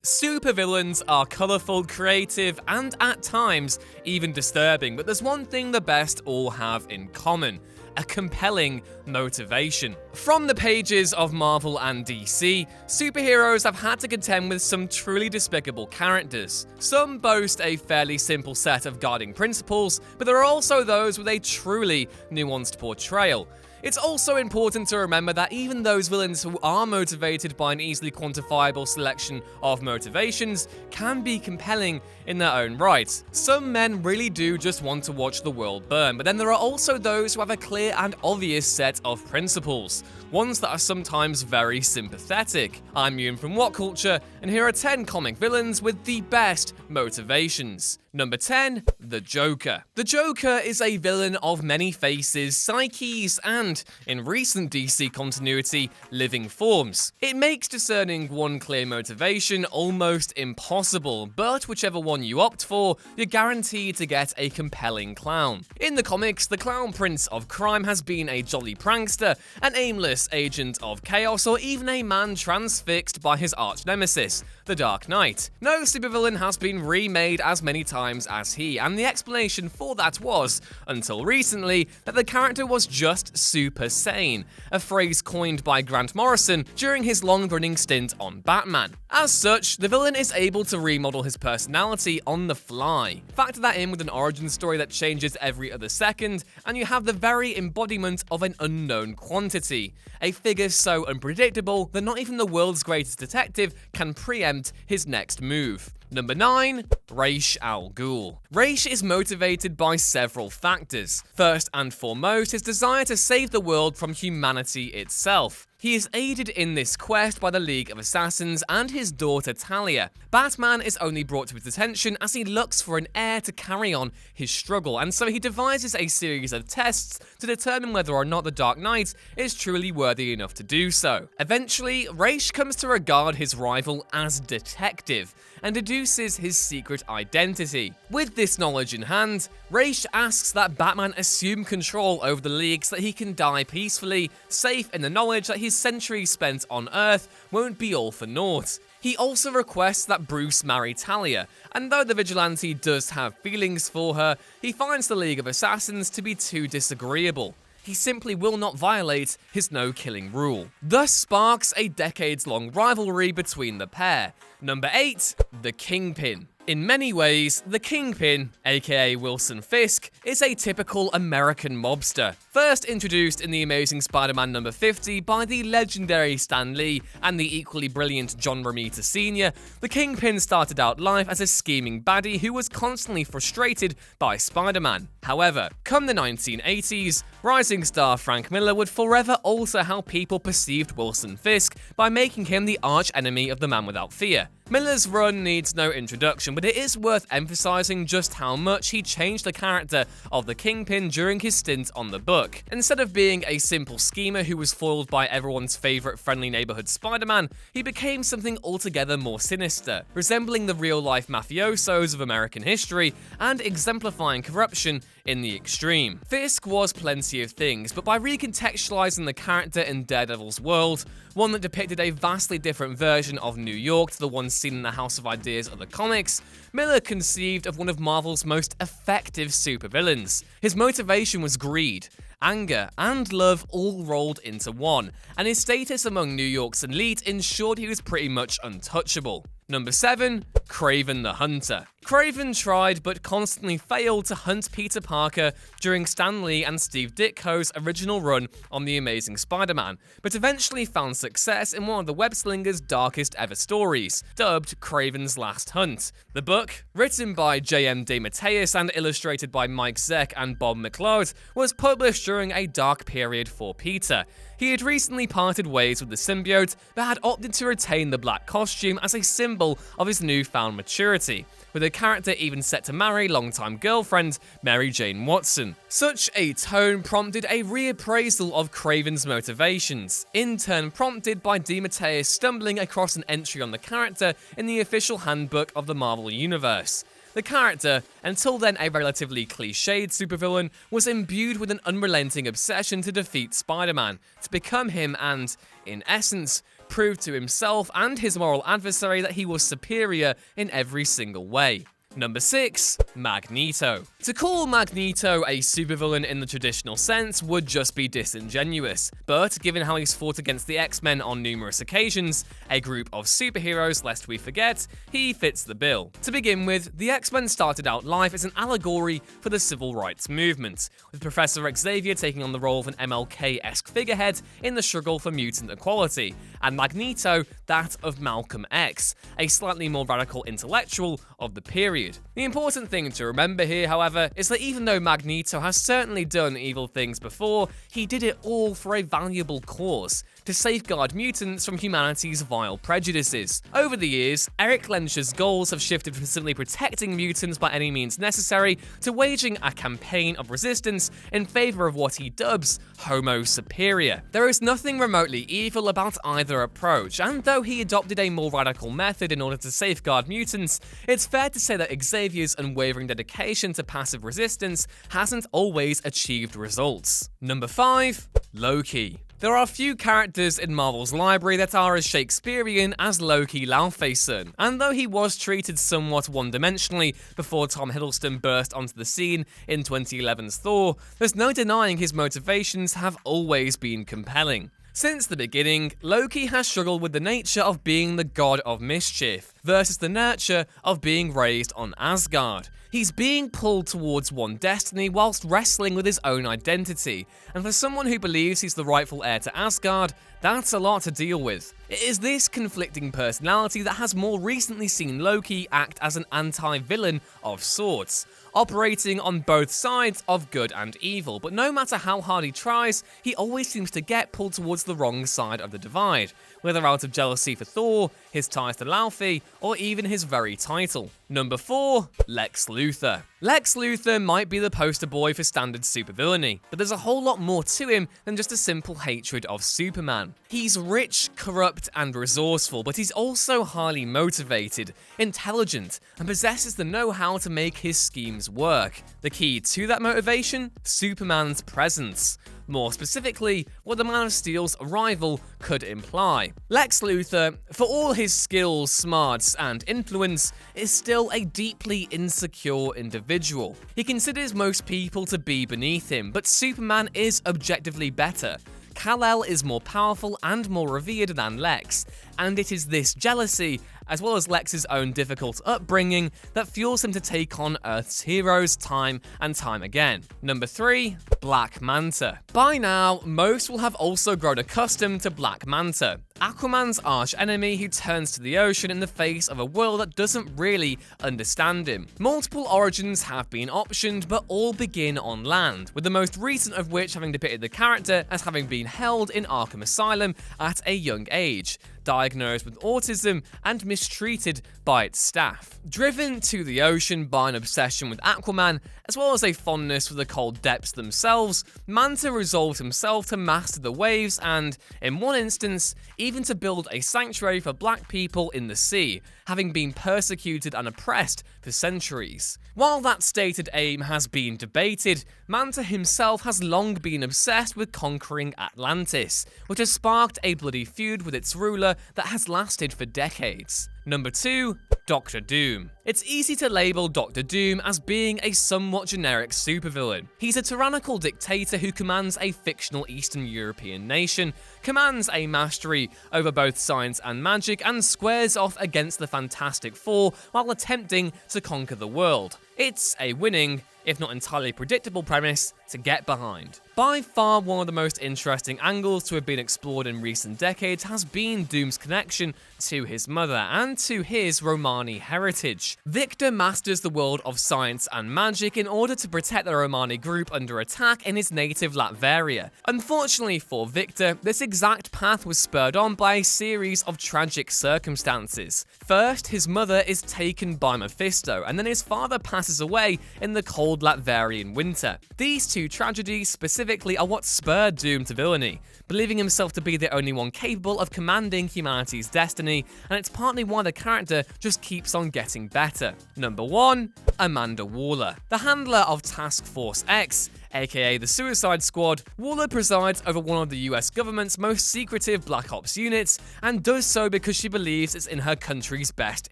Supervillains are colourful, creative, and at times even disturbing, but there's one thing the best all have in common: a compelling motivation. From the pages of Marvel and DC, superheroes have had to contend with some truly despicable characters. Some boast a fairly simple set of guiding principles, but there are also those with a truly nuanced portrayal. It's also important to remember that even those villains who are motivated by an easily quantifiable selection of motivations can be compelling in their own right. Some men really do just want to watch the world burn, but then there are also those who have a clear and obvious set of principles, ones that are sometimes very sympathetic. I'm Ewan from What Culture, and here are 10 comic villains with the best motivations. Number 10, the Joker. The Joker is a villain of many faces, psyches, and, in recent DC continuity, living forms. It makes discerning one clear motivation almost impossible, but whichever one you opt for, you're guaranteed to get a compelling clown. In the comics, the Clown Prince of Crime has been a jolly prankster, an aimless agent of chaos, or even a man transfixed by his arch-nemesis, the Dark Knight. No supervillain has been remade as many times as he, and the explanation for that was, until recently, that the character was just super sane, a phrase coined by Grant Morrison during his long-running stint on Batman. As such, the villain is able to remodel his personality on the fly. Factor that in with an origin story that changes every other second, and you have the very embodiment of an unknown quantity, a figure so unpredictable that not even the world's greatest detective can preempt his next move. Number 9, Ra's al Ghul. Ra's is motivated by several factors. First and foremost, his desire to save the world from humanity itself. He is aided in this quest by the League of Assassins and his daughter Talia. Batman is only brought to his attention as he looks for an heir to carry on his struggle, and so he devises a series of tests to determine whether or not the Dark Knight is truly worthy enough to do so. Eventually, Ra's comes to regard his rival as detective, and deduces his secret identity. With this knowledge in hand, Ra's asks that Batman assume control over the League so that he can die peacefully, safe in the knowledge that his centuries spent on Earth won't be all for naught. He also requests that Bruce marry Talia, and though the vigilante does have feelings for her, he finds the League of Assassins to be too disagreeable. He simply will not violate his no-killing rule. Thus sparks a decades-long rivalry between the pair. Number 8, the Kingpin. In many ways, the Kingpin, aka Wilson Fisk, is a typical American mobster. First introduced in The Amazing Spider-Man number 50 by the legendary Stan Lee and the equally brilliant John Romita Sr., the Kingpin started out life as a scheming baddie who was constantly frustrated by Spider-Man. However, come the 1980s, rising star Frank Miller would forever alter how people perceived Wilson Fisk by making him the arch-enemy of the Man Without Fear. Miller's run needs no introduction, but it is worth emphasizing just how much he changed the character of the Kingpin during his stint on the book. Instead of being a simple schemer who was foiled by everyone's favorite friendly neighborhood Spider-Man, he became something altogether more sinister, resembling the real-life mafiosos of American history and exemplifying corruption in the extreme. Fisk was plenty of things, but by recontextualizing the character in Daredevil's world, one that depicted a vastly different version of New York to the one seen in the House of Ideas of the comics, Miller conceived of one of Marvel's most effective supervillains. His motivation was greed, anger, and love all rolled into one, and his status among New York's elite ensured he was pretty much untouchable. Number 7, Kraven the Hunter. Kraven tried but constantly failed to hunt Peter Parker during Stan Lee and Steve Ditko's original run on The Amazing Spider-Man, but eventually found success in one of the web-slinger's darkest ever stories, dubbed Kraven's Last Hunt. The book, written by J.M. DeMatteis and illustrated by Mike Zeck and Bob McLeod, was published during a dark period for Peter. He had recently parted ways with the symbiote, but had opted to retain the black costume as a symbol of his newfound maturity, with the character even set to marry longtime girlfriend Mary Jane Watson. Such a tone prompted a reappraisal of Kraven's motivations, in turn prompted by DeMatteis stumbling across an entry on the character in the official handbook of the Marvel Universe. The character, until then a relatively cliched supervillain, was imbued with an unrelenting obsession to defeat Spider-Man, to become him and, in essence, prove to himself and his moral adversary that he was superior in every single way. Number 6. Magneto. To call Magneto a supervillain in the traditional sense would just be disingenuous, but given how he's fought against the X-Men on numerous occasions, a group of superheroes lest we forget, he fits the bill. To begin with, the X-Men started out life as an allegory for the civil rights movement, with Professor Xavier taking on the role of an MLK-esque figurehead in the struggle for mutant equality, and Magneto that of Malcolm X, a slightly more radical intellectual of the period. The important thing to remember here, however, is that even though Magneto has certainly done evil things before, he did it all for a valuable cause, to safeguard mutants from humanity's vile prejudices. Over the years, Eric Lenscher's goals have shifted from simply protecting mutants by any means necessary to waging a campaign of resistance in favor of what he dubs Homo Superior. There is nothing remotely evil about either approach, and though he adopted a more radical method in order to safeguard mutants, it's fair to say that Xavier's unwavering dedication to passive resistance hasn't always achieved results. Number 5. Loki. There are few characters in Marvel's library that are as Shakespearean as Loki Laufeyson, and though he was treated somewhat one-dimensionally before Tom Hiddleston burst onto the scene in 2011's Thor, there's no denying his motivations have always been compelling. Since the beginning, Loki has struggled with the nature of being the god of mischief versus the nurture of being raised on Asgard. He's being pulled towards one destiny whilst wrestling with his own identity, and for someone who believes he's the rightful heir to Asgard, that's a lot to deal with. It is this conflicting personality that has more recently seen Loki act as an anti-villain of sorts, operating on both sides of good and evil, but no matter how hard he tries, he always seems to get pulled towards the wrong side of the divide, whether out of jealousy for Thor, his ties to Laufey, or even his very title. Number 4. Lex Luthor. Lex Luthor might be the poster boy for standard supervillainy, but there's a whole lot more to him than just a simple hatred of Superman. He's rich, corrupt, and resourceful, but he's also highly motivated, intelligent, and possesses the know-how to make his schemes work. The key to that motivation? Superman's presence. More specifically, what the Man of Steel's arrival could imply. Lex Luthor, for all his skills, smarts, and influence, is still a deeply insecure individual. He considers most people to be beneath him, but Superman is objectively better. Kal-El is more powerful and more revered than Lex, and it is this jealousy, as well as Lex's own difficult upbringing, that fuels him to take on Earth's heroes time and time again. Number 3. Black Manta. By now, most will have also grown accustomed to Black Manta, Aquaman's arch-enemy who turns to the ocean in the face of a world that doesn't really understand him. Multiple origins have been optioned, but all begin on land, with the most recent of which having depicted the character as having been held in Arkham Asylum at a young age, diagnosed with autism and mistreated by its staff. Driven to the ocean by an obsession with Aquaman, as well as a fondness for the cold depths themselves, Manta resolved himself to master the waves and, in one instance, even to build a sanctuary for black people in the sea, having been persecuted and oppressed for centuries. While that stated aim has been debated, Manta himself has long been obsessed with conquering Atlantis, which has sparked a bloody feud with its ruler that has lasted for decades. Number 2. Doctor Doom. It's easy to label Doctor Doom as being a somewhat generic supervillain. He's a tyrannical dictator who commands a fictional Eastern European nation, commands a mastery over both science and magic, and squares off against the Fantastic Four while attempting to conquer the world. It's a winning, if not entirely predictable premise to get behind. By far one of the most interesting angles to have been explored in recent decades has been Doom's connection to his mother and to his Romani heritage. Victor masters the world of science and magic in order to protect the Romani group under attack in his native Latveria. Unfortunately for Victor, this exact path was spurred on by a series of tragic circumstances. First, his mother is taken by Mephisto, and then his father passes away in the cold Latverian winter. These two to tragedy specifically are what spurred Doom to villainy, believing himself to be the only one capable of commanding humanity's destiny, and it's partly why the character just keeps on getting better. Number 1. Amanda Waller. The handler of Task Force X, aka the Suicide Squad, Waller presides over one of the US government's most secretive Black Ops units, and does so because she believes it's in her country's best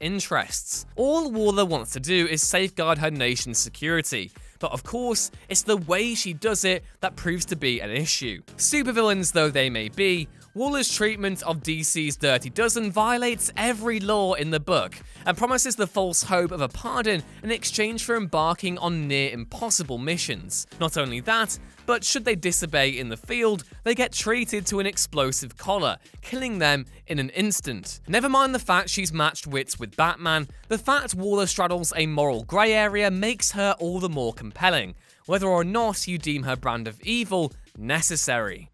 interests. All Waller wants to do is safeguard her nation's security, but of course, it's the way she does it that proves to be an issue. Supervillains though they may be, Waller's treatment of DC's Dirty Dozen violates every law in the book, and promises the false hope of a pardon in exchange for embarking on near impossible missions. Not only that, but should they disobey in the field, they get treated to an explosive collar, killing them in an instant. Never mind the fact she's matched wits with Batman, the fact Waller straddles a moral grey area makes her all the more compelling, whether or not you deem her brand of evil necessary.